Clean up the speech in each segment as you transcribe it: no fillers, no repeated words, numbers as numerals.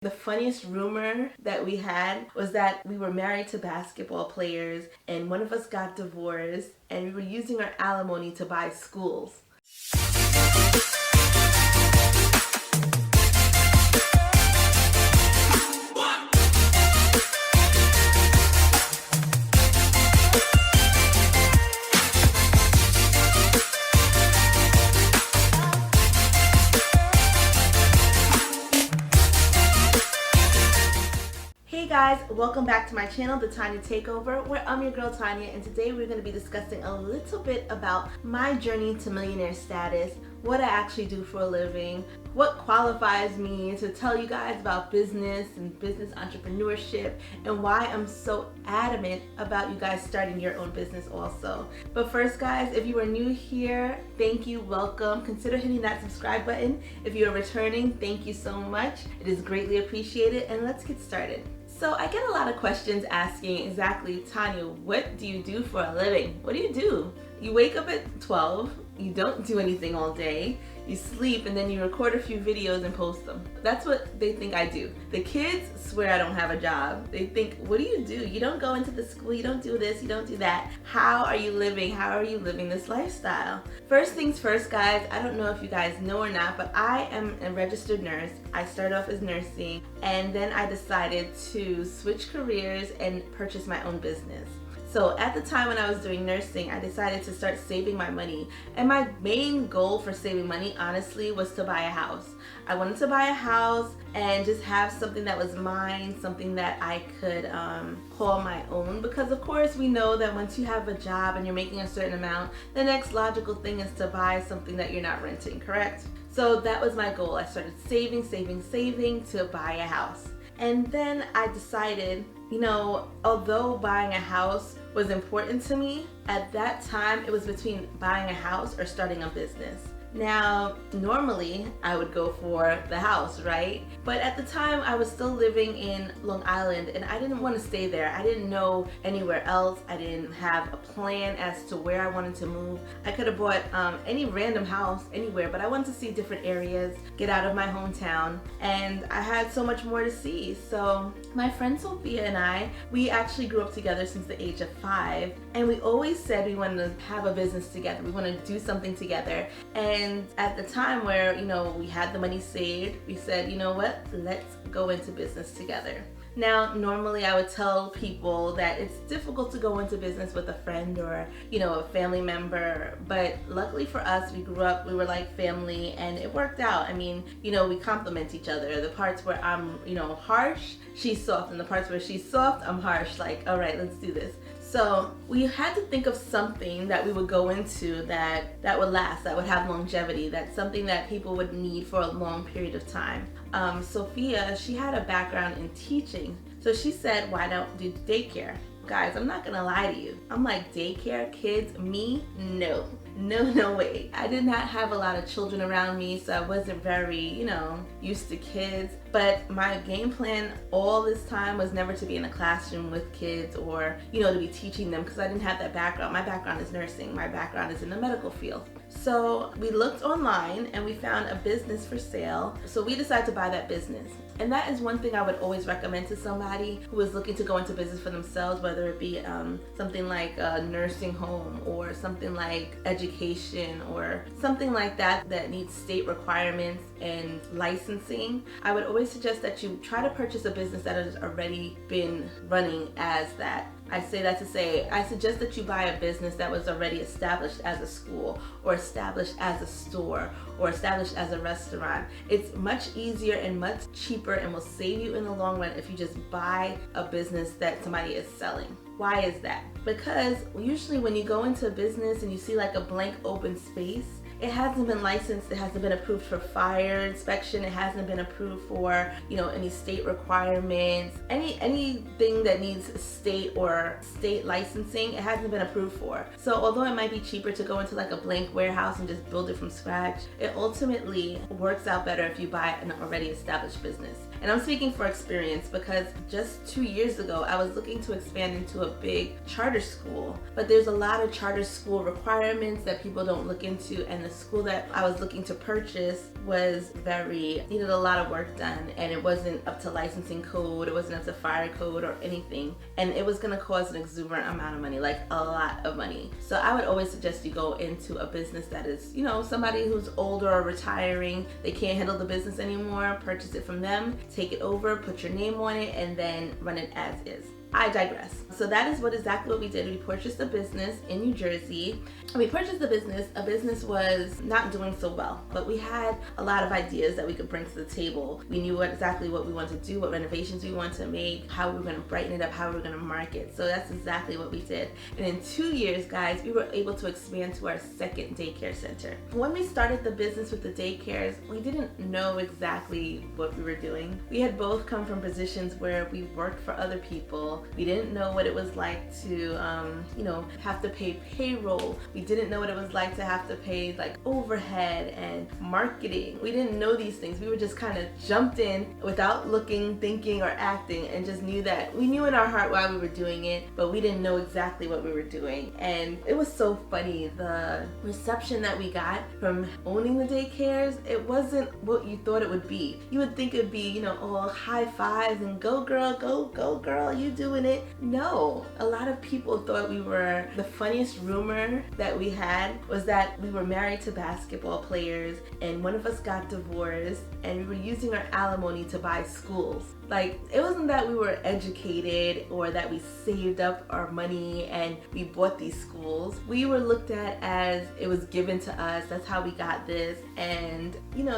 The funniest rumor that we had was that we were married to basketball players and one of us got divorced and we were using our alimony to buy schools. Hey guys, welcome back to my channel, the Tanya Takeover, where I'm your girl Tanya, and today we're going to be discussing a little bit about my journey to millionaire status, what I actually do for a living, what qualifies me to tell you guys about business and business entrepreneurship, and why I'm so adamant about you guys starting your own business also. But first guys, if you are new here, thank you, welcome. Consider hitting that subscribe button. If you are returning, thank you so much. It is greatly appreciated, and let's get started. So I get a lot of questions asking exactly, Tanya, what do you do for a living? What do you do? You wake up at 12, you don't do anything all day, you sleep, and then you record a few videos and post them. That's what they think I do. The kids swear I don't have a job. They think, what do? You don't go into the school, you don't do this, you don't do that. How are you living? How are you living this lifestyle? First things first, guys, I don't know if you guys know or not, but I am a registered nurse. I started off as nursing, and then I decided to switch careers and purchase my own business. So at the time when I was doing nursing, I decided to start saving my money. And my main goal for saving money, honestly, was to buy a house. I wanted to buy a house and just have something that was mine, something that I could call my own. Because of course we know that once you have a job and you're making a certain amount, the next logical thing is to buy something that you're not renting, correct? So that was my goal. I started saving to buy a house. And then I decided, although buying a house was important to me, at that time it was between buying a house or starting a business. Now, normally I would go for the house, right? But at the time I was still living in Long Island and I didn't want to stay there. I didn't know anywhere else. I didn't have a plan as to where I wanted to move. I could have bought any random house anywhere, but I wanted to see different areas, get out of my hometown, and I had so much more to see. So my friend Sophia and we actually grew up together since the age of 5, and we always said we wanted to have a business together. We wanted to do something together. And at the time where, we had the money saved, we said, you know what, let's go into business together. Now, normally I would tell people that it's difficult to go into business with a friend or, a family member, but luckily for us, we grew up, we were like family, and it worked out. I mean, we complement each other. The parts where I'm, harsh, she's soft, and the parts where she's soft, I'm harsh, like, all right, let's do this. So we had to think of something that we would go into that would last, that would have longevity, that's something that people would need for a long period of time. Sophia, she had a background in teaching, so she said, why don't do daycare? Guys, I'm not gonna lie to you. I'm like, daycare, kids, me? No way. I did not have a lot of children around me, so I wasn't very, used to kids. But my game plan all this time was never to be in a classroom with kids or, to be teaching them, because I didn't have that background. My background is nursing. My background is in the medical field. So we looked online and we found a business for sale. So we decided to buy that business. And that is one thing I would always recommend to somebody who is looking to go into business for themselves, whether it be something like a nursing home or something like education or something like that needs state requirements and licensing. I would always suggest that you try to purchase a business that has already been running as that. I say that to say, I suggest that you buy a business that was already established as a school or established as a store or established as a restaurant. It's much easier and much cheaper and will save you in the long run if you just buy a business that somebody is selling. Why is that? Because usually when you go into a business and you see like a blank open space, it hasn't been licensed, it hasn't been approved for fire inspection, it hasn't been approved for, any state requirements, anything that needs state licensing, it hasn't been approved for. So although it might be cheaper to go into like a blank warehouse and just build it from scratch, it ultimately works out better if you buy an already established business. And I'm speaking for experience because just 2 years ago, I was looking to expand into a big charter school. But there's a lot of charter school requirements that people don't look into, and the school that I was looking to purchase needed a lot of work done, and it wasn't up to licensing code, it wasn't up to fire code or anything, and it was going to cause an exuberant amount of money, like a lot of money. So I would always suggest you go into a business that is, somebody who's older or retiring, they can't handle the business anymore, purchase it from them, take it over, put your name on it, and then run it as is. I digress. So that is exactly what we did. We purchased a business in New Jersey. We purchased a business was not doing so well, but we had a lot of ideas that we could bring to the table. We knew exactly what we wanted to do, what renovations we wanted to make, how we were going to brighten it up, how we were going to market. So that's exactly what we did. And in 2 years, guys, we were able to expand to our second daycare center. When we started the business with the daycares, we didn't know exactly what we were doing. We had both come from positions where we worked for other people. We didn't know what it was like to, have to pay payroll. We didn't know what it was like to have to pay like overhead and marketing. We didn't know these things. We were just kind of jumped in without looking, thinking, or acting, and just knew in our heart why we were doing it, but we didn't know exactly what we were doing. And it was so funny. The reception that we got from owning the daycares, it wasn't what you thought it would be. You would think it would be, all high fives and go girl, go girl, you doing it. No, a lot of people thought we were, the funniest rumor that we had was that we were married to basketball players and one of us got divorced and we were using our alimony to buy schools. Like, it wasn't that we were educated or that we saved up our money and we bought these schools. We were looked at as it was given to us. That's how we got this. And,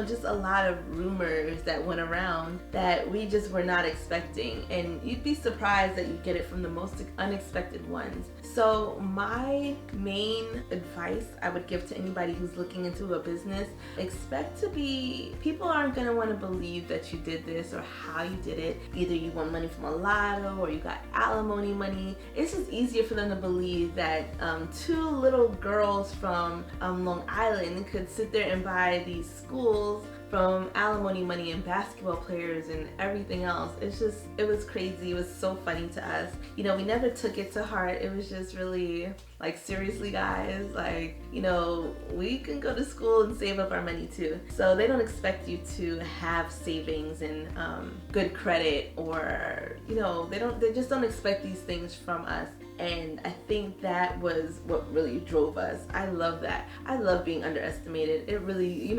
just a lot of rumors that went around that we just were not expecting. And you'd be surprised that you get it from the most unexpected ones. So my main advice I would give to anybody who's looking into a business, people aren't going to want to believe that you did this or how you did it. Either you won money from a lotto or you got alimony money. It's just easier for them to believe that 2 little girls from Long Island could sit there and buy these schools from alimony money and basketball players and everything else. It was crazy. It was so funny to us. We never took it to heart. It was just really like, seriously guys, we can go to school and save up our money too. So they don't expect you to have savings and good credit, or they just don't expect these things from us. And I think that was what really drove us. I love that. I love being underestimated. It really,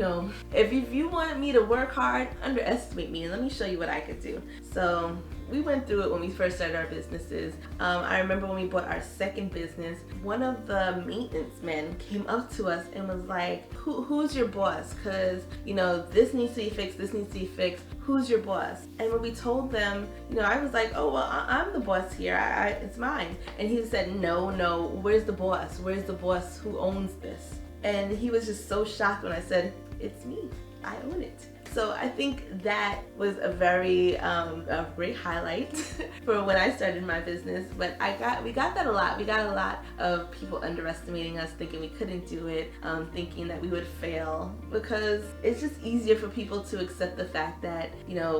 if you want me to work hard, underestimate me and let me show you what I could do. So we went through it when we first started our businesses. I remember when we bought our second business, one of the maintenance men came up to us and was like, who's your boss? Because, this needs to be fixed, this needs to be fixed. Who's your boss? And when we told them, I was like, oh, well, I'm the boss here. It's mine. And he said, no, where's the boss? Where's the boss who owns this? And he was just so shocked when I said, it's me. I own it. So I think that was a very a great highlight for when I started my business. But we got that a lot. We got a lot of people underestimating us, thinking we couldn't do it, thinking that we would fail, because it's just easier for people to accept the fact that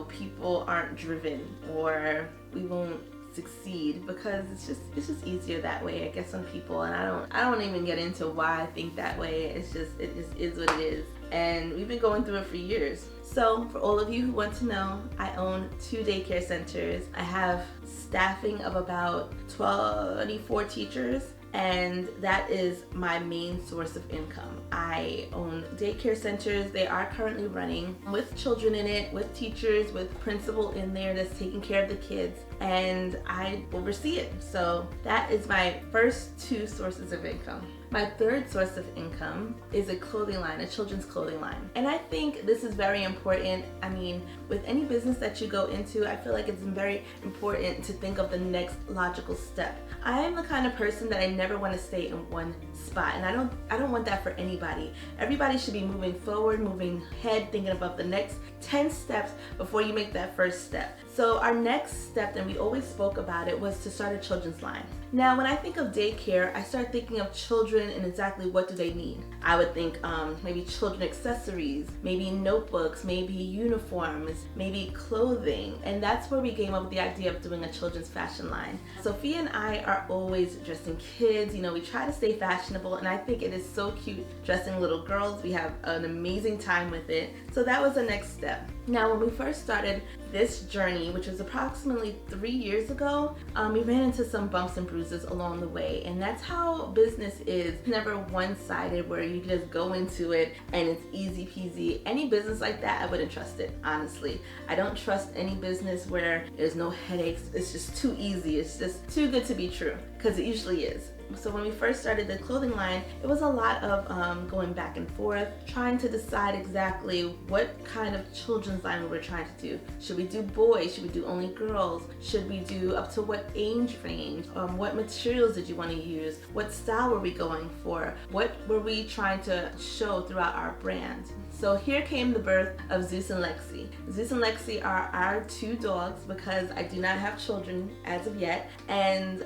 people aren't driven or we won't succeed, because it's just easier that way, I guess, on people. And I don't even get into why I think that way. It just is what it is. And we've been going through it for years. So for all of you who want to know, I own 2 daycare centers. I have staffing of about 24 teachers, and that is my main source of income. I own daycare centers. They are currently running with children in it, with teachers, with principal in there that's taking care of the kids, and I oversee it. So that is my first 2 sources of income. My third source of income is a clothing line, a children's clothing line. And I think this is very important. I mean, with any business that you go into, I feel like it's very important to think of the next logical step. I am the kind of person that I never want to stay in one spot, and I don't want that for anybody. Everybody should be moving forward, moving ahead, thinking about the next 10 steps before you make that first step. So our next step, and we always spoke about it, was to start a children's line. Now, when I think of daycare, I start thinking of children and exactly what do they need. I would think maybe children accessories, maybe notebooks, maybe uniforms, maybe clothing. And that's where we came up with the idea of doing a children's fashion line. Sophia and I are always dressing kids. We try to stay fashionable, and I think it is so cute dressing little girls. We have an amazing time with it. So that was the next step. Now, when we first started this journey, which was approximately 3 years ago, we ran into some bumps and bruises along the way. And that's how business is. It's never one-sided where you just go into it and it's easy peasy. Any business like that, I wouldn't trust it, honestly. I don't trust any business where there's no headaches. It's just too easy. It's just too good to be true, because it usually is. So when we first started the clothing line, it was a lot of going back and forth, trying to decide exactly what kind of children's line we were trying to do. Should we do boys? Should we do only girls? Should we do up to what age range? What materials did you want to use? What style were we going for? What were we trying to show throughout our brand? So here came the birth of Zeus and Lexi. Zeus and Lexi are our 2 dogs, because I do not have children as of yet. And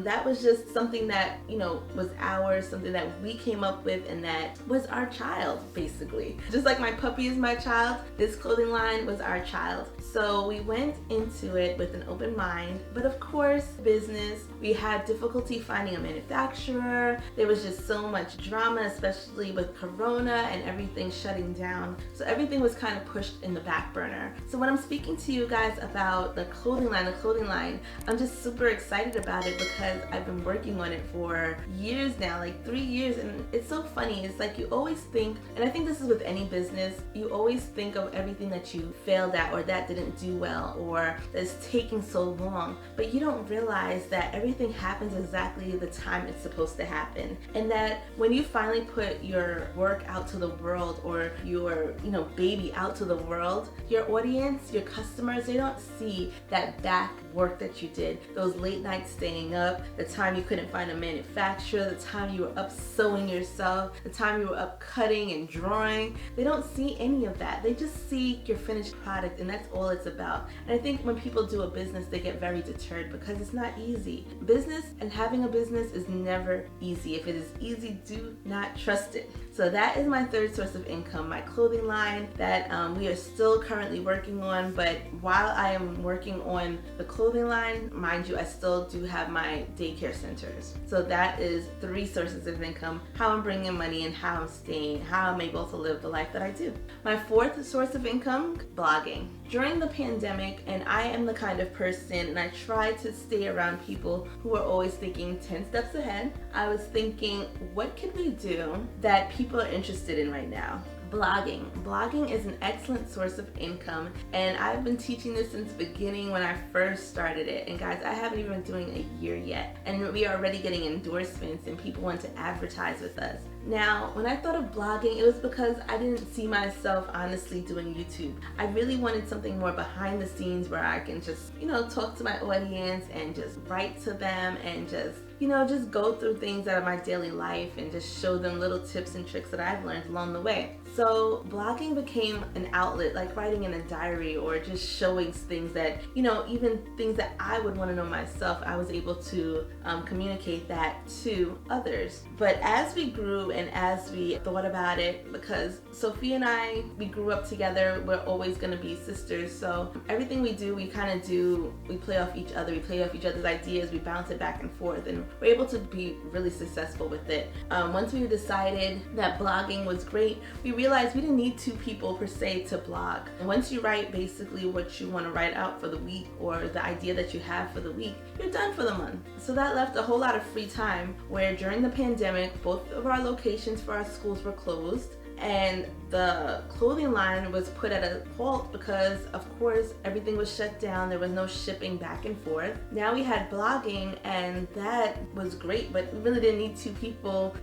that was just something that was ours, something that we came up with, and that was our child, basically. Just like my puppy is my child, this clothing line was our child. So we went into it with an open mind, but of course, business, we had difficulty finding a manufacturer. There was just so much drama, especially with Corona and everything shutting down. So everything was kind of pushed in the back burner. So when I'm speaking to you guys about the clothing line, I'm just super excited about it, because I've been working on it for years now, like 3 years. And it's so funny. It's like you always think, and I think this is with any business, you always think of everything that you failed at, or that didn't do well, or that's taking so long. But you don't realize that everything happens exactly the time it's supposed to happen. And that when you finally put your work out to the world, or your baby out to the world, your audience, your customers, they don't see that back work that you did, those late nights staying up, the time you couldn't find a manufacturer, the time you were up sewing yourself, the time you were up cutting and drawing. They don't see any of that. They just see your finished product, and that's all it's about. And I think when people do a business, they get very deterred, because it's not easy. Business and having a business is never easy. If it is easy, do not trust it. So that is my 3rd source of income, my clothing line that we are still currently working on. But while I am working on the clothing line, mind you, I still do have my daycare centers. So that is 3 sources of income, how I'm bringing in money and how I'm staying, how I'm able to live the life that I do. My 4th source of income, blogging. During the pandemic, and I am the kind of person, and I try to stay around people who are always thinking 10 steps ahead, I was thinking, what can we do that people are interested in right now? Blogging. Blogging is an excellent source of income, and I've been teaching this since the beginning when I first started it. And guys, I haven't even been doing a year yet, and we are already getting endorsements and people want to advertise with us. Now, when I thought of blogging, it was because I didn't see myself honestly doing YouTube. I really wanted something more behind the scenes where I can just, talk to my audience and just write to them and just go through things out of my daily life and just show them little tips and tricks that I've learned along the way. So blogging became an outlet, like writing in a diary or just showing things that, even things that I would want to know myself, I was able to communicate that to others. But as we grew and as we thought about it, because Sophia and I, we grew up together, we're always going to be sisters. So everything we do, we play off each other, we play off each other's ideas, we bounce it back and forth, and we're able to be really successful with it. Once we decided that blogging was great, we realized we didn't need 2 people per se to blog. And once you write basically what you want to write out for the week or the idea that you have for the week, you're done for the month. So that left a whole lot of free time where during the pandemic, both of our locations for our schools were closed. And the clothing line was put at a halt because, of course, everything was shut down. There was no shipping back and forth. Now we had blogging, and that was great, but we really didn't need 2 people,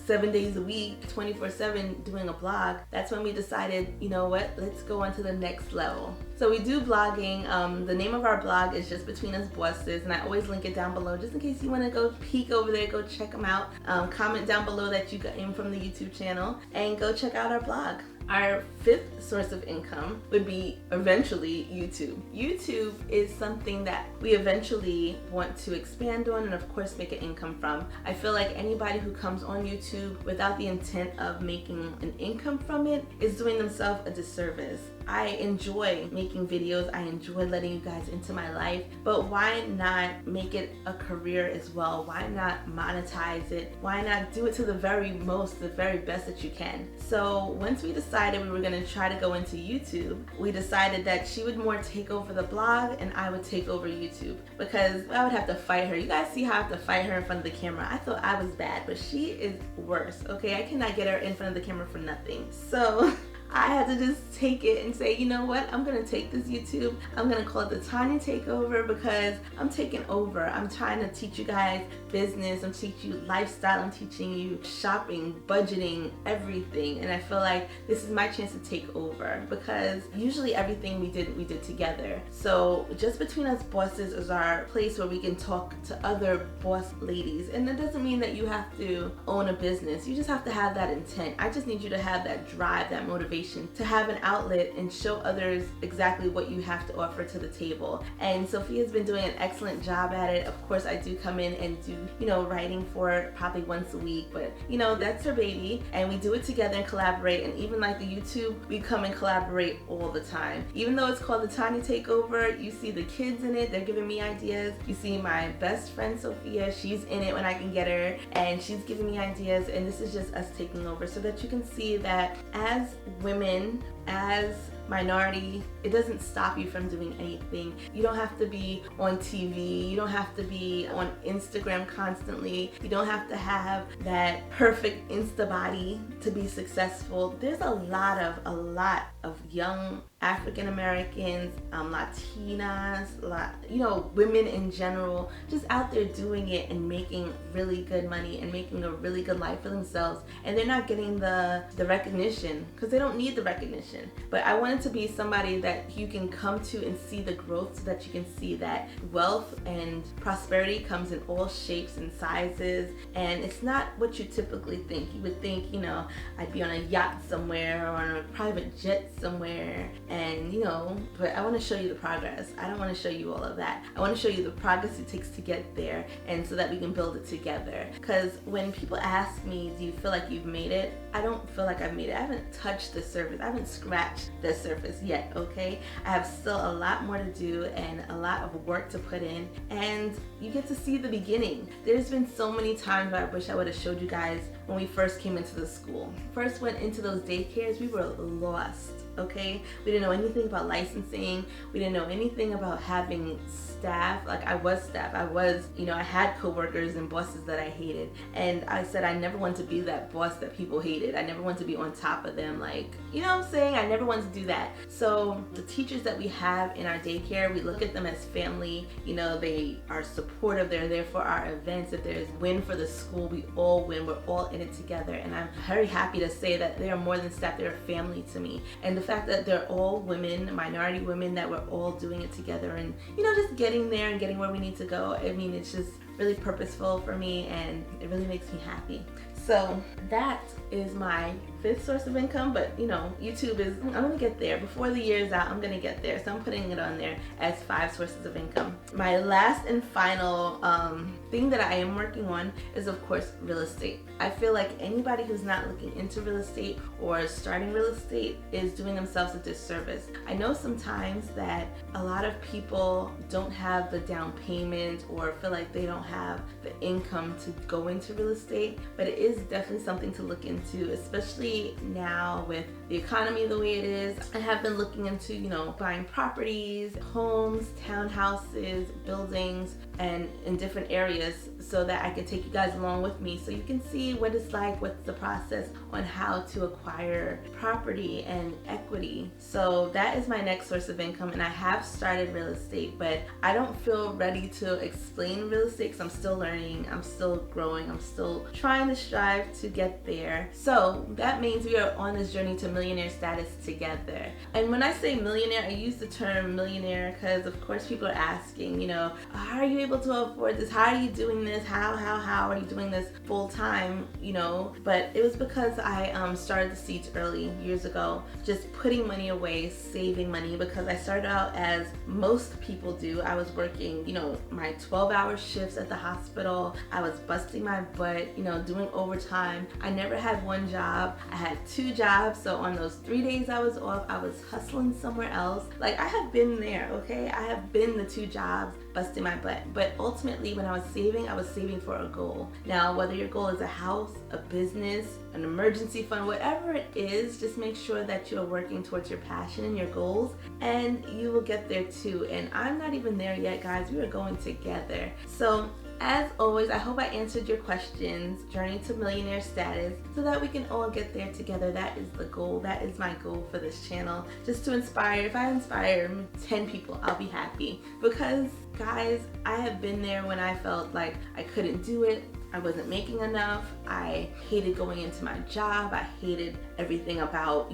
7 days a week, 24/7 doing a blog. That's when we decided, let's go on to the next level. So we do blogging. The name of our blog is Just Between Us Bosses, and I always link it down below just in case you want to go peek over there, go check them out. Comment down below that you got in from the YouTube channel, and go check out our blog. Our fifth source of income would be eventually YouTube. YouTube is something that we eventually want to expand on and of course make an income from. I feel like anybody who comes on YouTube without the intent of making an income from it is doing themselves a disservice. I enjoy making videos, I enjoy letting you guys into my life, but why not make it a career as well? Why not monetize it? Why not do it to the very most, the very best that you can? So once we decided we were going to try to go into YouTube, we decided that she would more take over the blog and I would take over YouTube, because I would have to fight her. You guys see how I have to fight her in front of the camera. I thought I was bad, but she is worse, okay? I cannot get her in front of the camera for nothing. So I had to just take it and say, you know what, I'm gonna take this YouTube, I'm gonna call it the Tanya Takeover, because I'm taking over. I'm trying to teach you guys business, I'm teaching you lifestyle, I'm teaching you shopping, budgeting, everything. And I feel like this is my chance to take over, because usually everything we did together. So just between us bosses is our place where we can talk to other boss ladies. And that doesn't mean that you have to own a business. You just have to have that intent. I just need you to have that drive, that motivation, to have an outlet and show others exactly what you have to offer to the table. And Sophia's been doing an excellent job at it. Of course, I do come in and do, writing for it probably once a week, but that's her baby, and we do it together and collaborate. And even like the YouTube, we come and collaborate all the time. Even though it's called the Tanya Takeover, you see the kids in it, they're giving me ideas. You see my best friend Sophia, she's in it when I can get her, and she's giving me ideas. And this is just us taking over, so that you can see that as women, as minority, it doesn't stop you from doing anything. You don't have to be on TV, you don't have to be on Instagram constantly, you don't have to have that perfect Insta body to be successful. There's a lot of young African Americans, Latinas, women in general, just out there doing it and making really good money and making a really good life for themselves. And they're not getting the recognition, because they don't need the recognition. But I wanted to be somebody that you can come to and see the growth, so that you can see that wealth and prosperity comes in all shapes and sizes. And it's not what you typically think. You would think, I'd be on a yacht somewhere or on a private jet somewhere, and but I want to show you the progress. I don't want to show you all of that. I want to show you the progress it takes to get there, and so that we can build it together. Because when people ask me, do you feel like you've made it? I don't feel like I've made it. I haven't touched the surface. I haven't scratched the surface yet, okay? I have still a lot more to do and a lot of work to put in, and you get to see the beginning. There's been so many times where I wish I would have showed you guys when we first came into the school. First went into those daycares, we were lost. Okay, we didn't know anything about licensing. We didn't know anything about having staff. Like, I was staff. I had coworkers and bosses that I hated. And I said I never wanted to be that boss that people hated. I never wanted to be on top of them. Like, you know what I'm saying? I never wanted to do that. So the teachers that we have in our daycare, we look at them as family. They are supportive. They're there for our events. If there's win for the school, we all win. We're all in it together. And I'm very happy to say that they are more than staff. They're a family to me. And the fact that they're all women, minority women, that we're all doing it together and just getting there and getting where we need to go. I mean, it's just really purposeful for me, and it really makes me happy. So that is my fifth source of income, but YouTube is, I'm gonna get there. Before the year's out, I'm gonna get there. So I'm putting it on there as 5 sources of income. My last and final thing that I am working on is, of course, real estate. I feel like anybody who's not looking into real estate or starting real estate is doing themselves a disservice. I know sometimes that a lot of people don't have the down payment or feel like they don't have the income to go into real estate, but it is definitely something to look into, especially now with the economy the way it is. I have been looking into, buying properties, homes, townhouses, buildings, and in different areas, so that I can take you guys along with me, so you can see what it's like, what's the process on how to acquire property and equity. So that is my next source of income, and I have started real estate, but I don't feel ready to explain real estate because I'm still learning, I'm still growing, I'm still trying to strive strive to get there. So that means we are on this journey to millionaire status together. And when I say millionaire, I use the term millionaire because of course people are asking, how are you able to afford this? How are you doing this? How are you doing this full time? But it was because I started the seeds early years ago, just putting money away, saving money, because I started out as most people do. I was working, my 12-hour shifts at the hospital. I was busting my butt, doing overtime. I never had one job. I had 2 jobs. So on those 3 days I was off, I was hustling somewhere else. Like, I have been there, okay? I have been the 2 jobs, busting my butt. But ultimately, when I was saving for a goal. Now, whether your goal is a house, a business, an emergency fund, whatever it is, just make sure that you are working towards your passion and your goals, and you will get there too. And I'm not even there yet, guys. We are going together. So as always, I hope I answered your questions, journey to millionaire status, so that we can all get there together. That is the goal. That is my goal for this channel. Just to inspire. If I inspire 10 people, I'll be happy. Because, guys, I have been there when I felt like I couldn't do it. I wasn't making enough. I hated going into my job. I hated everything about,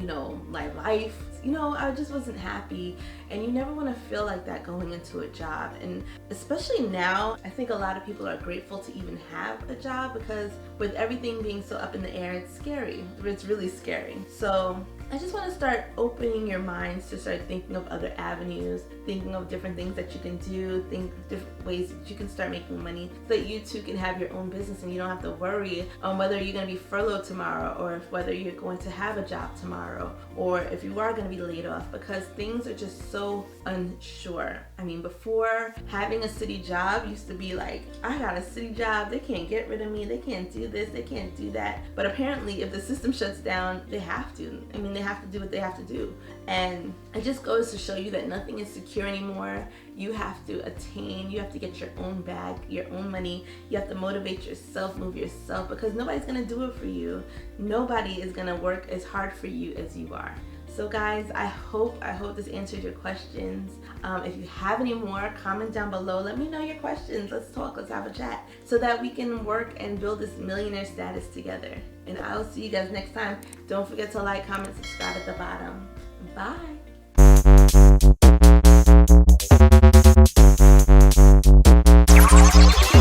my life. I just wasn't happy. And you never want to feel like that going into a job. And especially now, I think a lot of people are grateful to even have a job, because with everything being so up in the air, it's scary. It's really scary. So I just want to start opening your minds to start thinking of other avenues, thinking of different things that you can do, think different ways that you can start making money, so that you too can have your own business and you don't have to worry on whether you're going to be furloughed tomorrow, or whether you're going to have a job tomorrow, or if you are going to be laid off, because things are just so unsure. I mean, before, having a city job used to be like, I got a city job, they can't get rid of me, they can't do this, they can't do that. But apparently, if the system shuts down, they have to. They have to do what they have to do. And it just goes to show you that nothing is secure anymore. You have to attain, you have to get your own bag, your own money. You have to motivate yourself, move yourself, because nobody's gonna do it for you. Nobody is gonna work as hard for you as you are. So guys, I hope this answered your questions. If you have any more, comment down below. Let me know your questions. Let's talk, let's have a chat, so that we can work and build this millionaire status together. And I'll see you guys next time. Don't forget to like, comment, subscribe at the bottom. Bye.